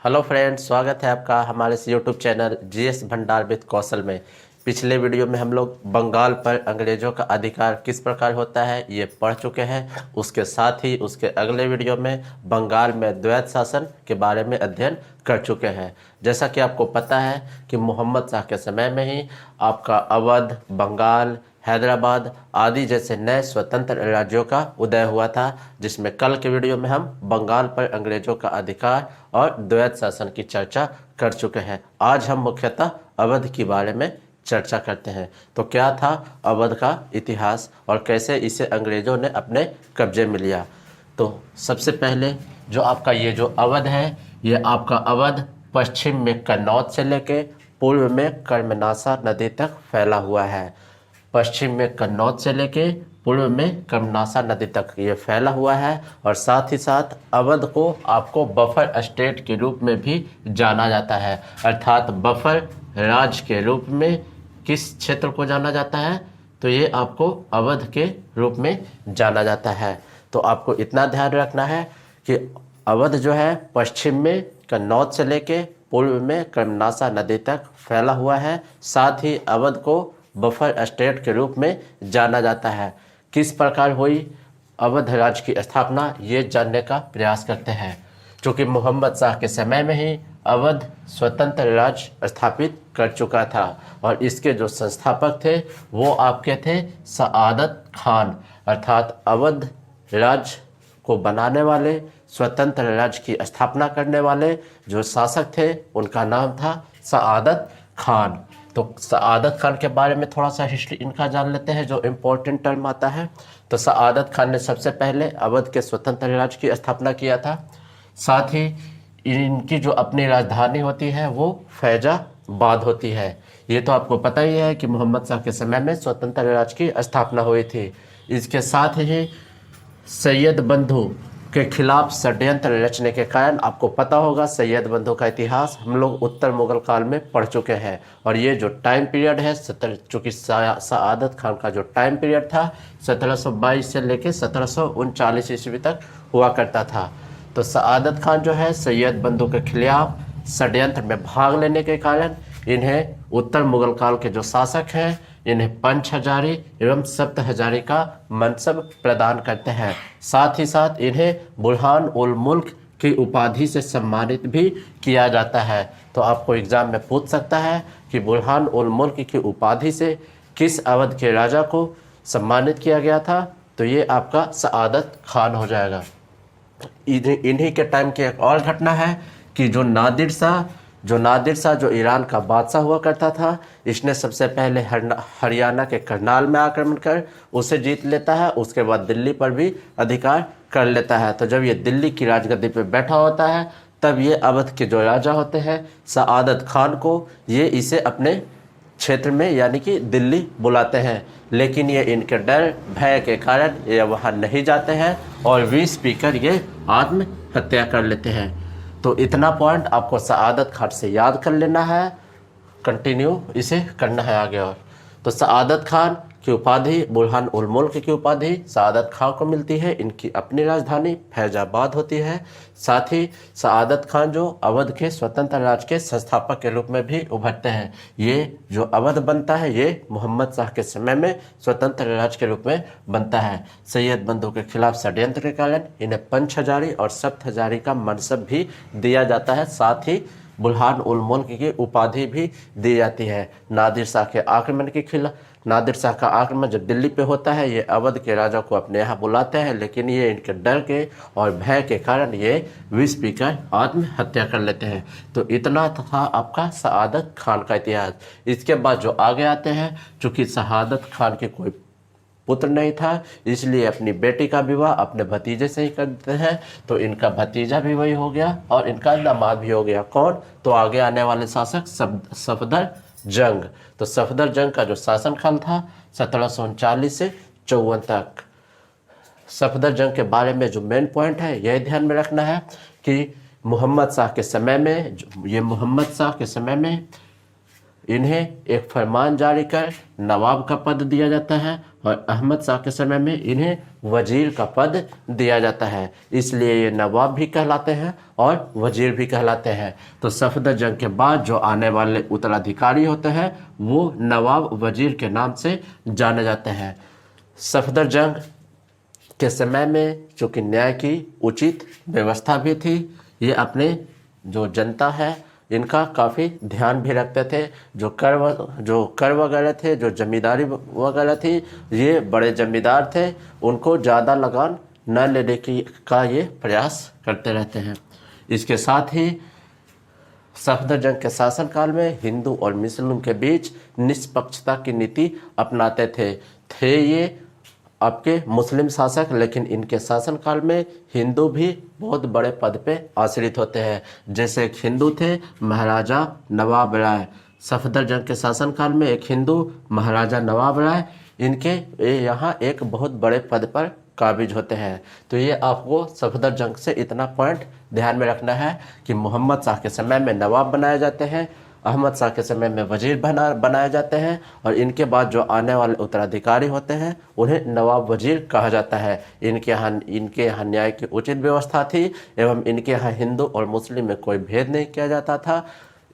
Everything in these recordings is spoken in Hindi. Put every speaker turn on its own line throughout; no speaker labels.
हेलो फ्रेंड्स, स्वागत है आपका हमारे इस यूट्यूब चैनल जीएस भंडार विद कौशल में। पिछले वीडियो में हम लोग बंगाल पर अंग्रेज़ों का अधिकार किस प्रकार होता है ये पढ़ चुके हैं। उसके साथ ही उसके अगले वीडियो में बंगाल में द्वैत शासन के बारे में अध्ययन कर चुके हैं। जैसा कि आपको पता है कि मोहम्मद शाह के समय में ही आपका अवध, बंगाल, हैदराबाद आदि जैसे नए स्वतंत्र राज्यों का उदय हुआ था, जिसमें कल के वीडियो में हम बंगाल पर अंग्रेजों का अधिकार और द्वैत शासन की चर्चा कर चुके हैं। आज हम मुख्यतः अवध के बारे में चर्चा करते हैं। तो क्या था अवध का इतिहास और कैसे इसे अंग्रेजों ने अपने कब्जे में लिया। तो सबसे पहले जो आपका ये जो अवध है, ये आपका अवध पश्चिम में कन्नौज से लेके पूर्व में कर्मनाशा नदी तक फैला हुआ है। पश्चिम में कन्नौज से लेके पूर्व में कर्मनाशा नदी तक ये फैला हुआ है। और साथ ही साथ अवध को आपको बफर स्टेट के रूप में भी जाना जाता है, अर्थात बफर राज्य के रूप में किस क्षेत्र को जाना जाता है, तो ये आपको अवध के रूप में जाना जाता है। तो आपको इतना ध्यान रखना है कि अवध जो है पश्चिम में कन्नौज से लेके पूर्व में कर्मनाशा नदी तक फैला हुआ है। साथ ही अवध को बफर स्टेट के रूप में जाना जाता है। किस प्रकार हुई अवध राज्य की स्थापना, ये जानने का प्रयास करते हैं। क्योंकि मोहम्मद शाह के समय में ही अवध स्वतंत्र राज्य स्थापित कर चुका था और इसके जो संस्थापक थे वो आपके थे सआदत खान, अर्थात अवध राज्य को बनाने वाले, स्वतंत्र राज्य की स्थापना करने वाले जो शासक थे उनका नाम था सआदत खान। तो सआदत खान के बारे में थोड़ा सा हिस्ट्री इनका जान लेते हैं, जो इम्पोर्टेंट टर्म आता है। तो सआदत खान ने सबसे पहले अवध के स्वतंत्र राज्य की स्थापना किया था। साथ ही इनकी जो अपनी राजधानी होती है वो फैजाबाद होती है। ये तो आपको पता ही है कि मोहम्मद शाह के समय में स्वतंत्र राज्य की स्थापना हुई थी। इसके साथ ही सैयद बंधु के खिलाफ षड्यंत्र रचने के कारण, आपको पता होगा सैयद बंधु का इतिहास हम लोग उत्तर मुगल काल में पढ़ चुके हैं। और ये जो टाइम पीरियड है चूँकि सआदत खान का जो टाइम पीरियड था 1722 से लेके 1739 ईस्वी तक हुआ करता था। तो सआदत खान जो है सैयद बंधु के खिलाफ षड्यंत्र में भाग लेने के कारण इन्हें उत्तर मुगल काल के जो शासक हैं इन्हें पंच हजारी एवं सप्त हजारी का मनसब प्रदान करते हैं। साथ ही साथ इन्हें बुरहान उल मुल्क की उपाधि से सम्मानित भी किया जाता है। तो आपको एग्जाम में पूछ सकता है कि बुरहान उल मुल्क की उपाधि से किस अवध के राजा को सम्मानित किया गया था, तो ये आपका सआदत खान हो जाएगा। इन्हीं के टाइम की एक और घटना है कि जो नादिर शाह जो ईरान का बादशाह हुआ करता था, इसने सबसे पहले हरियाणा के करनाल में आक्रमण कर उसे जीत लेता है। उसके बाद दिल्ली पर भी अधिकार कर लेता है। तो जब ये दिल्ली की राजगद्दी पर बैठा होता है तब ये अवध के जो राजा होते हैं सआदत खान को, ये इसे अपने क्षेत्र में यानी कि दिल्ली बुलाते हैं। लेकिन ये इनके डर भय के कारण ये वहाँ नहीं जाते हैं और विष पीकर ये आत्महत्या कर लेते हैं। तो इतना पॉइंट आपको सआदत खान से याद कर लेना है, कंटिन्यू इसे करना है आगे। और तो सआदत खान की उपाधि, बुरहान उल मुल्क की उपाधि सआदत खान को मिलती है। इनकी अपनी राजधानी फैजाबाद होती है। साथ ही सआदत खान जो अवध के स्वतंत्र राज्य के संस्थापक के रूप में भी उभरते हैं। ये जो अवध बनता है ये मोहम्मद शाह के समय में स्वतंत्र राज्य के रूप में बनता है। सैयद बंधु के खिलाफ षड्यंत्र के कारण इन्हें पंच हजारी और सप्त हजारी का मनसब भी दिया जाता है। साथ ही बुरहान उल मुल्क की उपाधि भी दी जाती है। नादिर शाह का आक्रमण जब दिल्ली पे होता है, ये अवध के राजा को अपने यहाँ बुलाते हैं, लेकिन ये इनके डर के और भय के कारण ये विष पीकर आत्महत्या कर लेते हैं। तो इतना था आपका सआदत खान का इतिहास। इसके बाद जो आगे आते हैं, चूँकि सआदत खान के कोई पुत्र नहीं था, इसलिए अपनी बेटी का विवाह अपने भतीजे से ही करते हैं। तो इनका भतीजा भी वही हो गया और इनका दामाद भी हो गया। कौन? तो आगे आने वाले शासक सफदर जंग। तो सफदर जंग का जो शासनकाल था 1739 से 54 तक। सफदर जंग के बारे में जो मेन पॉइंट है यह ध्यान में रखना है कि मोहम्मद शाह के समय में इन्हें एक फरमान जारी कर नवाब का पद दिया जाता है और अहमद शाह के समय में इन्हें वजीर का पद दिया जाता है। इसलिए ये नवाब भी कहलाते हैं और वजीर भी कहलाते हैं। तो सफदर जंग के बाद जो आने वाले उत्तराधिकारी होते हैं वो नवाब वजीर के नाम से जाने जाते हैं। सफदर जंग के समय में चूँकि न्याय की उचित व्यवस्था भी थी, ये अपने जो जनता है इनका काफ़ी ध्यान भी रखते थे। जो कर वगैरह थे, जो जमींदारी वगैरह थी, ये बड़े जमींदार थे, उनको ज़्यादा लगान न लेने का ये प्रयास करते रहते हैं। इसके साथ ही सफदर जंग के शासनकाल में हिंदू और मुस्लिम के बीच निष्पक्षता की नीति अपनाते थे ये आपके मुस्लिम शासक, लेकिन इनके शासनकाल में हिंदू भी बहुत बड़े पद पे आश्रित होते हैं। जैसे एक हिंदू थे महाराजा नवाब राय। सफदर जंग के शासनकाल में एक हिंदू महाराजा नवाब राय, इनके यहाँ एक बहुत बड़े पद पर काबिज होते हैं। तो ये आपको सफदर जंग से इतना पॉइंट ध्यान में रखना है कि मोहम्मद शाह के समय में नवाब बनाए जाते हैं, अहमद शाह के समय में वजीर बनाए जाते हैं और इनके बाद जो आने वाले उत्तराधिकारी होते हैं उन्हें नवाब वजीर कहा जाता है। इनके यहाँ न्याय की उचित व्यवस्था थी एवं इनके यहाँ हिंदू और मुस्लिम में कोई भेद नहीं किया जाता था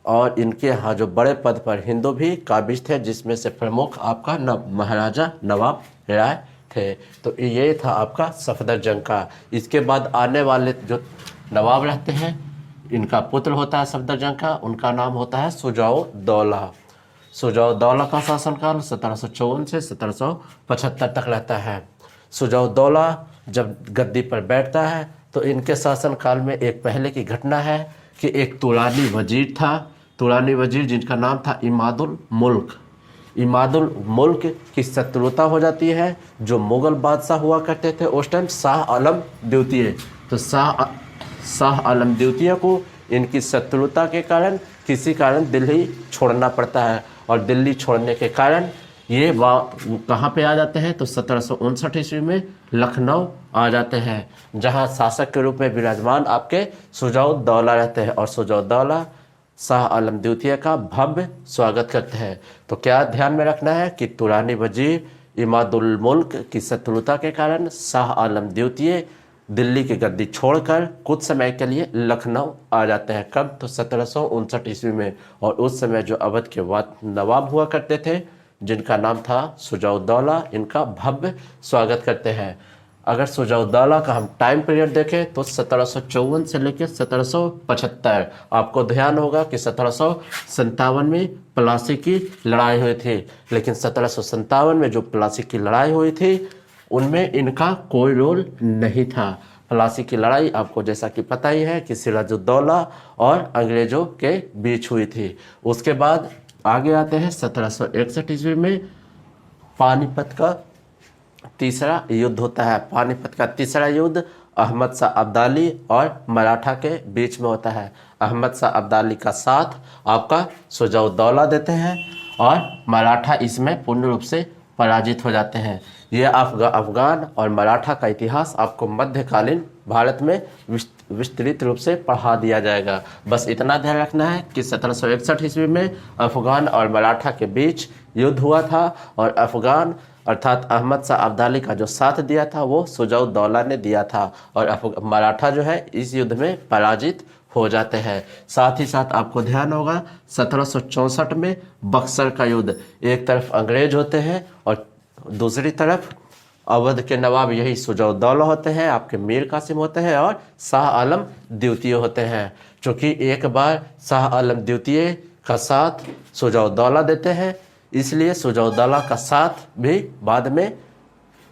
और इनके यहाँ जो बड़े पद पर हिंदू भी काबिज थे, जिसमें से प्रमुख आपका महाराजा नवाब राय थे। तो ये था आपका सफदर जंग का। इसके बाद आने वाले जो नवाब रहते हैं, इनका पुत्र होता है सफदर जंग का, उनका नाम होता है शुजा-उद-दौला। शुजा-उद-दौला का शासनकाल 1754 से 1775 तक रहता है। शुजा-उद-दौला जब गद्दी पर बैठता है तो इनके शासनकाल में एक पहले की घटना है कि एक तुरानी वजीर था, तुरानी वजीर जिनका नाम था इमादुल मुल्क। इमादुल मुल्क की शत्रुता हो जाती है जो मुग़ल बादशाह हुआ करते थे उस टाइम, शाह आलम द्वितीय। तो शाह आलम द्वितीय को इनकी शत्रुता के कारण किसी कारण दिल्ली छोड़ना पड़ता है और दिल्ली छोड़ने के कारण ये कहाँ पे आ जाते हैं तो 1759 ईस्वी में लखनऊ आ जाते हैं, जहाँ शासक के रूप में विराजमान आपके शुजा-उद-दौला रहते हैं और शुजा-उद-दौला शाह आलम द्वितीय का भव्य स्वागत करते हैं। तो क्या ध्यान में रखना है कि तुरानी वजीर इमादुल मुल्क की शत्रुता के कारण शाह आलम द्वितीय दिल्ली की गद्दी छोड़कर कुछ समय के लिए लखनऊ आ जाते हैं। कब? तो 1759 ईस्वी में। और उस समय जो अवध के नवाब हुआ करते थे जिनका नाम था शुजा-उद-दौला, इनका भव्य स्वागत करते हैं। अगर शुजा-उद-दौला का हम टाइम पीरियड देखें तो 1754 से लेकर 1775। आपको ध्यान होगा कि 1757 में प्लासी की लड़ाई हुई थी, लेकिन 1757 में जो प्लासी की लड़ाई हुई थी उनमें इनका कोई रोल नहीं था। प्लासी की लड़ाई आपको जैसा कि पता ही है कि सिराजुद्दौला और अंग्रेज़ों के बीच हुई थी। उसके बाद आगे आते हैं 1761 ईस्वी में पानीपत का तीसरा युद्ध होता है। पानीपत का तीसरा युद्ध अहमद शाह अब्दाली और मराठा के बीच में होता है। अहमद शाह अब्दाली का साथ आपका शुजा-उद-दौला देते हैं और मराठा इसमें पूर्ण रूप से पराजित हो जाते हैं। यह अफगान और मराठा का इतिहास आपको मध्यकालीन भारत में विस्तृत रूप से पढ़ा दिया जाएगा। बस इतना ध्यान रखना है कि 1761 ईस्वी में अफगान और मराठा के बीच युद्ध हुआ था और अफगान अर्थात अहमद शाह अब्दाली का जो साथ दिया था वो शुजा-उद-दौला ने दिया था और मराठा जो है इस युद्ध में पराजित हो जाते हैं। साथ ही साथ आपको ध्यान होगा 1764 में बक्सर का युद्ध। एक तरफ अंग्रेज होते हैं और दूसरी तरफ अवध के नवाब यही शुजा-उद-दौला होते हैं, आपके मीर कासिम होते हैं और शाह आलम द्वितीय होते हैं। चूँकि एक बार शाह आलम द्वितीय का साथ शुजा-उद-दौला देते हैं, इसलिए शुजा-उद-दौला का साथ भी बाद में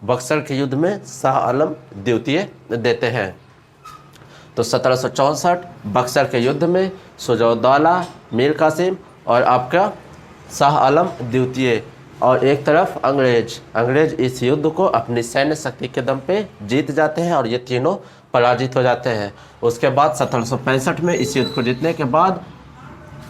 बक्सर के युद्ध में शाह आलम द्वितीय देते हैं। तो 1764 बक्सर के युद्ध में शुजा-उद-दौला, मीर कासिम और आपका शाह आलम द्वितीय और एक तरफ अंग्रेज इस युद्ध को अपनी सैन्य शक्ति के दम पे जीत जाते हैं और ये तीनों पराजित हो जाते हैं। उसके बाद 1765 में इस युद्ध को जीतने के बाद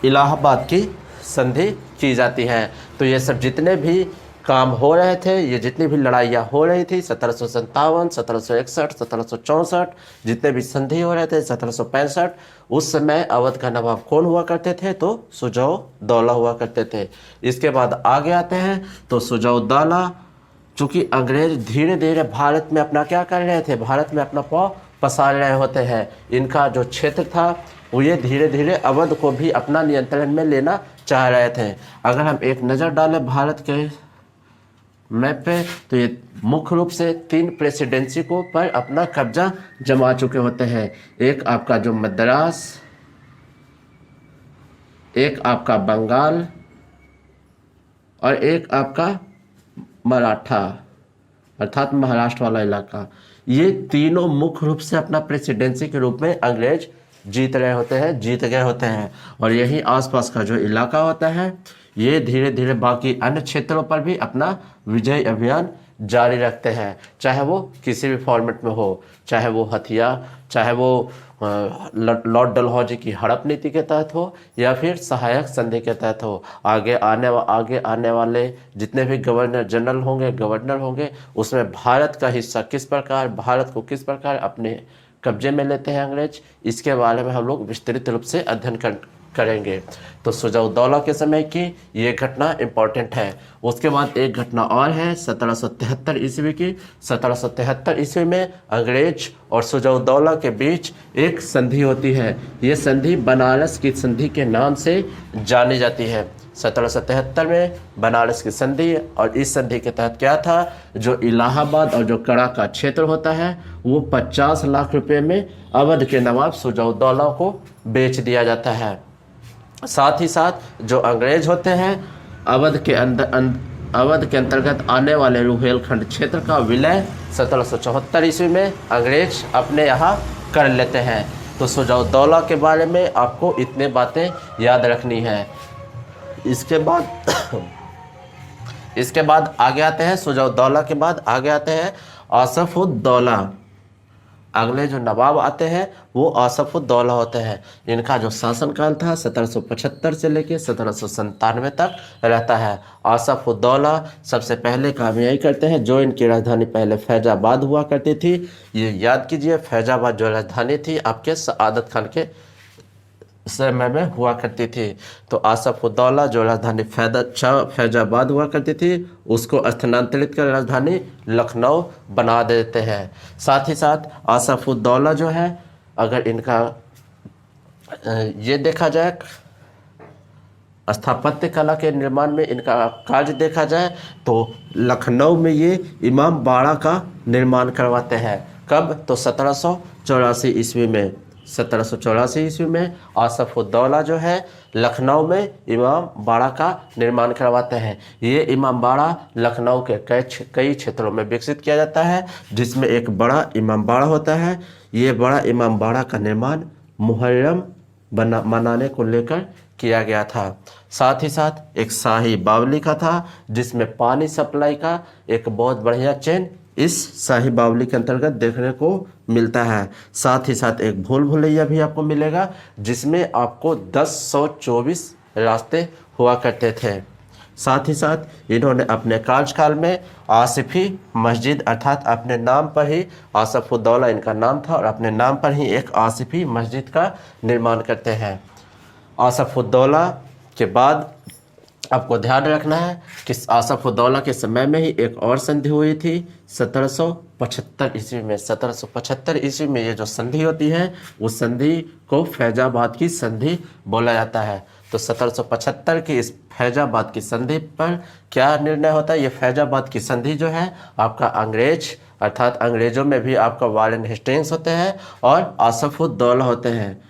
इलाहाबाद की संधि की जाती है। तो ये सब जितने भी काम हो रहे थे, ये जितनी भी लड़ाइयाँ हो रही थी 1757, 1761, 1764, जितने भी संधि हो रहे थे 1765, उस समय अवध का नवाब कौन हुआ करते थे? तो सुजाउद्दौला हुआ करते थे। इसके बाद आगे आते हैं तो सुजाउद्दौला, चूँकि अंग्रेज धीरे धीरे भारत में अपना क्या कर रहे थे? भारत में अपना पाँव पसार रहे होते हैं। इनका जो क्षेत्र था वो ये धीरे धीरे अवध को भी अपना नियंत्रण में लेना चाह रहे थे। अगर हम एक नज़र डालें भारत के मैप पे तो ये मुख्य रूप से 3 प्रेसिडेंसी को पर अपना कब्जा जमा चुके होते हैं। एक आपका जो मद्रास, एक आपका बंगाल और एक आपका मराठा अर्थात महाराष्ट्र वाला इलाका। ये तीनों मुख्य रूप से अपना प्रेसिडेंसी के रूप में अंग्रेज जीत गए होते हैं। और यही आसपास का जो इलाका होता है ये धीरे धीरे बाकी अन्य क्षेत्रों पर भी अपना विजय अभियान जारी रखते हैं, चाहे वो किसी भी फॉर्मेट में हो, चाहे वो हथियार, चाहे वो लॉर्ड डलहौजी की हड़प नीति के तहत हो या फिर सहायक संधि के तहत हो। आगे आने वाले जितने भी गवर्नर होंगे उसमें भारत का हिस्सा किस प्रकार, भारत को किस प्रकार अपने कब्जे में लेते हैं अंग्रेज, इसके बारे में हम लोग विस्तृत रूप से अध्ययन करेंगे। तो सुजाउद्दौला के समय की ये घटना इम्पॉर्टेंट है। उसके बाद एक घटना और है 1773 ईस्वी की। 1773 ईस्वी में अंग्रेज और सुजाउद्दौला के बीच एक संधि होती है। ये संधि बनारस की संधि के नाम से जानी जाती है। 1773 में बनारस की संधि, और इस संधि के तहत क्या था, जो इलाहाबाद और जो कड़ा का क्षेत्र होता है वो 50 लाख रुपए में अवध के नवाब सुजाउद्दौला को बेच दिया जाता है। साथ ही साथ जो अंग्रेज होते हैं अवध के अंतर्गत आने वाले रुहेलखंड क्षेत्र का विलय 1774 ईस्वी में अंग्रेज अपने यहाँ कर लेते हैं। तो सुजाउद्दौला के बारे में आपको इतने बातें याद रखनी है। इसके बाद आगे आते हैं, सुजाउद्दौला के बाद आगे आते हैं आसफउद्दौला। अगले जो नवाब आते हैं वो आसफउद्दौला होते हैं। इनका जो शासनकाल था 1775 से लेकर 1797 तक रहता है। आसफउद्दौला सबसे पहले काम यही करते हैं, जो इनकी राजधानी पहले फैजाबाद हुआ करती थी, ये याद कीजिए, फैजाबाद जो राजधानी थी आपके सआदत खान के समय में हुआ करती थी। तो आसफउद्दौला जो राजधानी फैजाबाद हुआ करती थी उसको स्थानांतरित कर राजधानी लखनऊ बना देते हैं। साथ ही साथ आसफउद्दौला जो है, अगर इनका ये देखा जाए स्थापत्य कला के निर्माण में इनका कार्य देखा जाए तो लखनऊ में ये इमाम बाड़ा का निर्माण करवाते हैं। कब? तो 1784 ईस्वी में। 1784 ईस्वी में आसफउद्दौला जो है लखनऊ में इमाम बाड़ा का निर्माण करवाते हैं। ये इमाम बाड़ा लखनऊ के कई क्षेत्रों में विकसित किया जाता है, जिसमें एक बड़ा इमाम बाड़ा होता है। ये बड़ा इमाम बाड़ा का निर्माण मुहर्रम मनाने को लेकर किया गया था। साथ ही साथ एक शाही बावली का था, जिसमें पानी सप्लाई का एक बहुत बढ़िया चेन इस शाही बावली के अंतर्गत देखने को मिलता है। साथ ही साथ एक भूल भुलैया भी आपको मिलेगा, जिसमें आपको 1024 रास्ते हुआ करते थे। साथ ही साथ इन्होंने अपने कार्यकाल में आसिफी मस्जिद, अर्थात अपने नाम पर ही, आसफउद्दौला इनका नाम था और अपने नाम पर ही एक आसिफी मस्जिद का निर्माण करते हैं। आसफउद्दौला के बाद आपको ध्यान रखना है कि आसफउद्दौला के समय में ही एक और संधि हुई थी 1775 ईस्वी में। 1775 ईस्वी में ये जो संधि होती है उस संधि को फैजाबाद की संधि बोला जाता है। तो 1775 की इस फैजाबाद की संधि पर क्या निर्णय होता है? ये फैजाबाद की संधि जो है आपका अंग्रेज, अर्थात अंग्रेजों में भी आपका वारेन हेस्टिंग्स होते हैं और आसफउद्दौला होते हैं।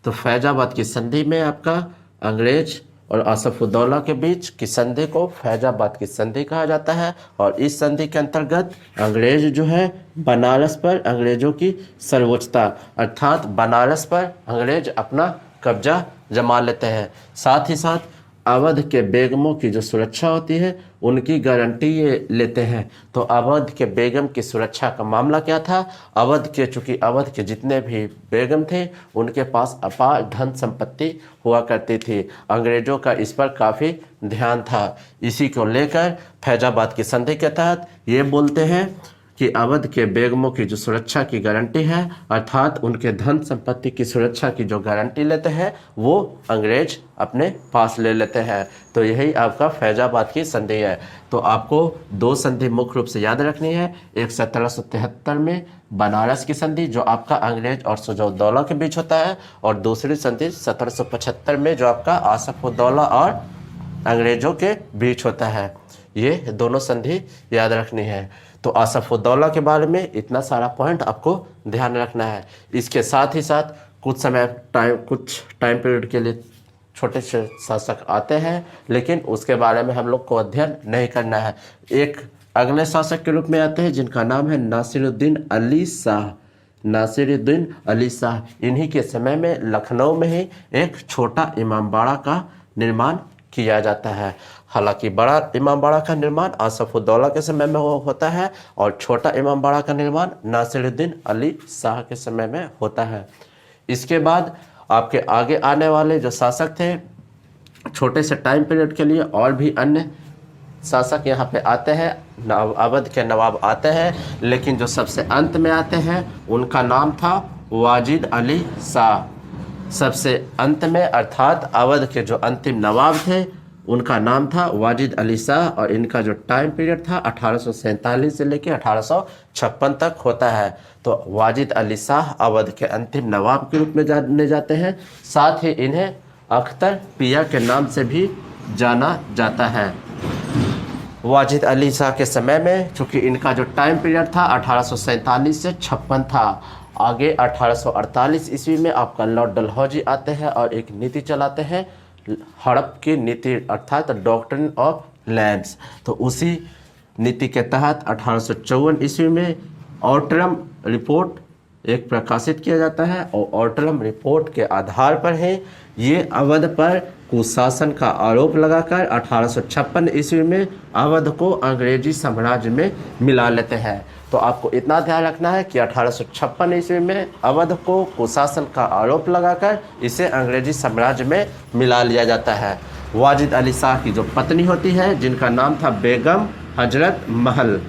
तो फैजाबाद की संधि में आपका अंग्रेज और आसफउद्दौला के बीच की संधि को फैजाबाद की संधि कहा जाता है। और इस संधि के अंतर्गत अंग्रेज जो है बनारस पर अंग्रेजों की सर्वोच्चता, अर्थात बनारस पर अंग्रेज अपना कब्जा जमा लेते हैं। साथ ही साथ अवध के बेगमों की जो सुरक्षा होती है उनकी गारंटी ये लेते हैं। तो अवध के बेगम की सुरक्षा का मामला क्या था? चूंकि अवध के जितने भी बेगम थे उनके पास अपार धन संपत्ति हुआ करती थी। अंग्रेजों का इस पर काफ़ी ध्यान था। इसी को लेकर फैजाबाद की संधि के तहत ये बोलते हैं कि अवध के बेगमों की जो सुरक्षा की गारंटी है, अर्थात उनके धन संपत्ति की सुरक्षा की जो गारंटी लेते हैं वो अंग्रेज अपने पास ले लेते हैं। तो यही आपका फैजाबाद की संधि है। तो आपको दो संधि मुख्य रूप से याद रखनी है। एक 1773 में बनारस की संधि जो आपका अंग्रेज और सुजाउद्दौला के बीच होता है, और दूसरी संधि 1775 में जो आपका आसफउद्दौला और अंग्रेजों के बीच होता है। ये दोनों संधि याद रखनी है। तो आसफउद्दौला के बारे में इतना सारा पॉइंट आपको ध्यान रखना है। इसके साथ ही साथ कुछ टाइम पीरियड के लिए छोटे से शासक आते हैं, लेकिन उसके बारे में हम लोग को अध्ययन नहीं करना है। एक अगले शासक के रूप में आते हैं जिनका नाम है नासिरुद्दीन अली शाह। नासिरुद्दीन अली शाह, इन्हीं के समय में लखनऊ में ही एक छोटा इमामबाड़ा का निर्माण किया जाता है। हालांकि बड़ा इमामबाड़ा का निर्माण आसफउद्दौला के समय में होता है और छोटा इमामबाड़ा का निर्माण नासिरुद्दीन अली शाह के समय में होता है। इसके बाद आपके आगे आने वाले जो शासक थे, छोटे से टाइम पीरियड के लिए और भी अन्य शासक यहाँ पे आते हैं। अवध के नवाब आते हैं, लेकिन जो सबसे अंत में आते हैं उनका नाम था वाजिद अली शाह। सबसे अंत में, अर्थात अवध के जो अंतिम नवाब थे उनका नाम था वाजिद अली शाह, और इनका जो टाइम पीरियड था 1847 से लेकर 1856 तक होता है। तो वाजिद अली शाह अवध के अंतिम नवाब के रूप में जाने जाते हैं। साथ ही इन्हें अख्तर पिया के नाम से भी जाना जाता है। वाजिद अली शाह के समय में चूँकि इनका जो टाइम पीरियड था 1847 से 56 था। आगे 1848 ईस्वी में आपका लॉर्ड डलहौजी आते हैं और एक नीति चलाते हैं, हड़प की नीति, अर्थात डॉक्ट्रिन ऑफ लैंड्स। तो उसी नीति के तहत 1854 ईस्वी में ऑर्टरम रिपोर्ट एक प्रकाशित किया जाता है, और ऑर्टरम रिपोर्ट के आधार पर है ये अवध पर कुशासन का आरोप लगाकर 1856 ईस्वी में अवध को अंग्रेजी साम्राज्य में मिला लेते हैं। तो आपको इतना ध्यान रखना है कि 1856 ईस्वी में अवध को कुशासन का आरोप लगाकर इसे अंग्रेजी साम्राज्य में मिला लिया जाता है। वाजिद अली शाह की जो पत्नी होती है जिनका नाम था बेगम हजरत महल,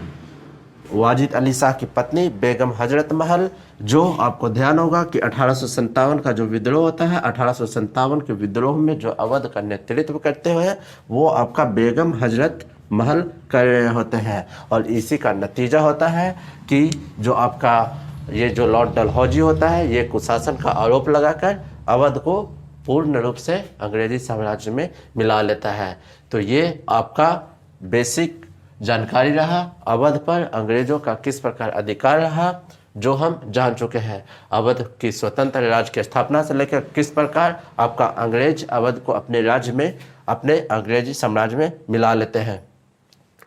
वाजिद अली शाह की पत्नी बेगम हजरत महल, जो आपको ध्यान होगा कि 1857 का जो विद्रोह होता है, 1857 के विद्रोह में जो अवध का नेतृत्व करते हुए वो आपका बेगम हजरत महल कर रहे होते हैं। और इसी का नतीजा होता है कि जो आपका ये जो लॉर्ड डलहौजी होता है ये कुशासन का आरोप लगाकर अवध को पूर्ण रूप से अंग्रेजी साम्राज्य में मिला लेता है। तो ये आपका बेसिक जानकारी रहा अवध पर अंग्रेजों का किस प्रकार अधिकार रहा, जो हम जान चुके हैं। अवध की स्वतंत्र राज्य की स्थापना से लेकर किस प्रकार आपका अंग्रेज अवध को अपने राज्य में, अपने अंग्रेजी साम्राज्य में मिला लेते हैं।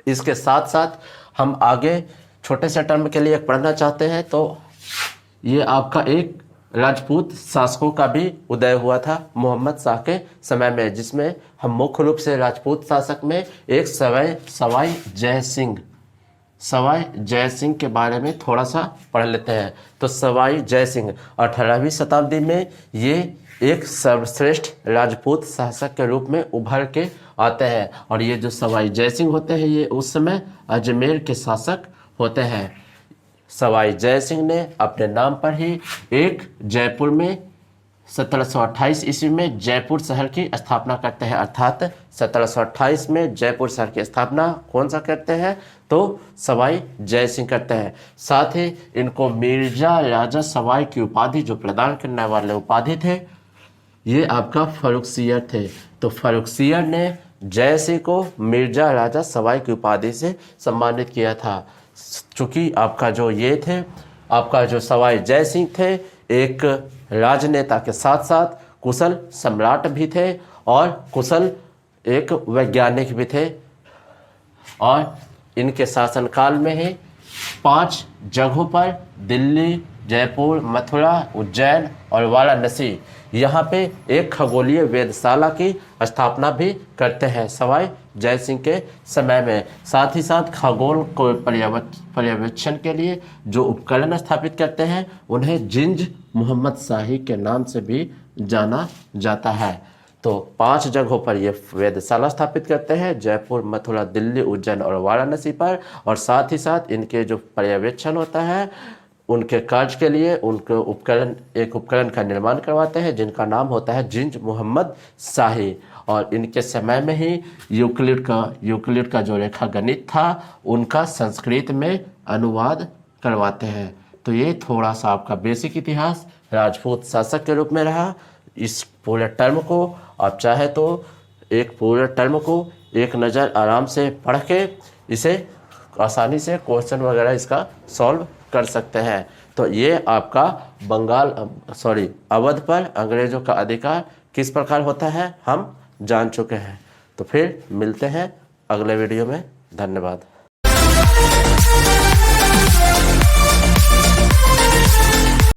इसके साथ साथ हम आगे छोटे से टर्म के लिए एक पढ़ना चाहते हैं। तो ये आपका एक राजपूत शासकों का भी उदय हुआ था मोहम्मद शाह के समय में, जिसमें हम मुख्य रूप से राजपूत शासक में एक सवाई जय सिंह के बारे में थोड़ा सा पढ़ लेते हैं। तो सवाई जय सिंह 18वीं शताब्दी में ये एक सर्वश्रेष्ठ राजपूत शासक के रूप में उभर के आते हैं। और ये जो सवाई जय सिंह होते हैं ये उस समय अजमेर के शासक होते हैं। सवाई जय सिंह ने अपने नाम पर ही एक जयपुर में 1728 ईस्वी में जयपुर शहर की स्थापना करते हैं। अर्थात 1728 में जयपुर शहर की स्थापना कौन सा करते हैं? तो सवाई जय सिंह करते हैं। साथ ही इनको मिर्जा राजा सवाई की उपाधि जो प्रदान करने वाले उपाधि थे ये आपका फर्रुखसियर थे। तो फर्रुखसियर ने जय सिंह को मिर्जा राजा सवाई की उपाधि से सम्मानित किया था। चूँकि आपका जो ये थे, आपका जो सवाई जय सिंह थे एक राजनेता के साथ साथ कुशल सम्राट भी थे और कुशल एक वैज्ञानिक भी थे। और इनके शासनकाल में ही 5 जगहों पर दिल्ली, जयपुर, मथुरा, उज्जैन और वाराणसी यहाँ पे एक खगोलीय वेधशाला की स्थापना भी करते हैं सवाई जय सिंह के समय में। साथ ही साथ खगोल को पर्यवेक्षण के लिए जो उपकरण स्थापित करते हैं उन्हें जिंज मोहम्मद शाही के नाम से भी जाना जाता है। तो 5 जगहों पर ये वेधशाला स्थापित करते हैं, जयपुर, मथुरा, दिल्ली, उज्जैन और वाराणसी पर। और साथ ही साथ इनके जो पर्यवेक्षण होता है उनके कार्य के लिए उनके उपकरण का निर्माण करवाते हैं जिनका नाम होता है जिंज मोहम्मद शाही। और इनके समय में ही यूक्लिड का जो रेखा गणित था उनका संस्कृत में अनुवाद करवाते हैं। तो ये थोड़ा सा आपका बेसिक इतिहास राजपूत शासक के रूप में रहा। इस पूरे टर्म को आप चाहे तो पूरे टर्म को एक नज़र आराम से पढ़ के इसे आसानी से क्वेश्चन वगैरह इसका सॉल्व कर सकते हैं। तो ये आपका अवध पर अंग्रेजों का अधिकार किस प्रकार होता है हम जान चुके हैं। तो फिर मिलते हैं अगले वीडियो में। धन्यवाद।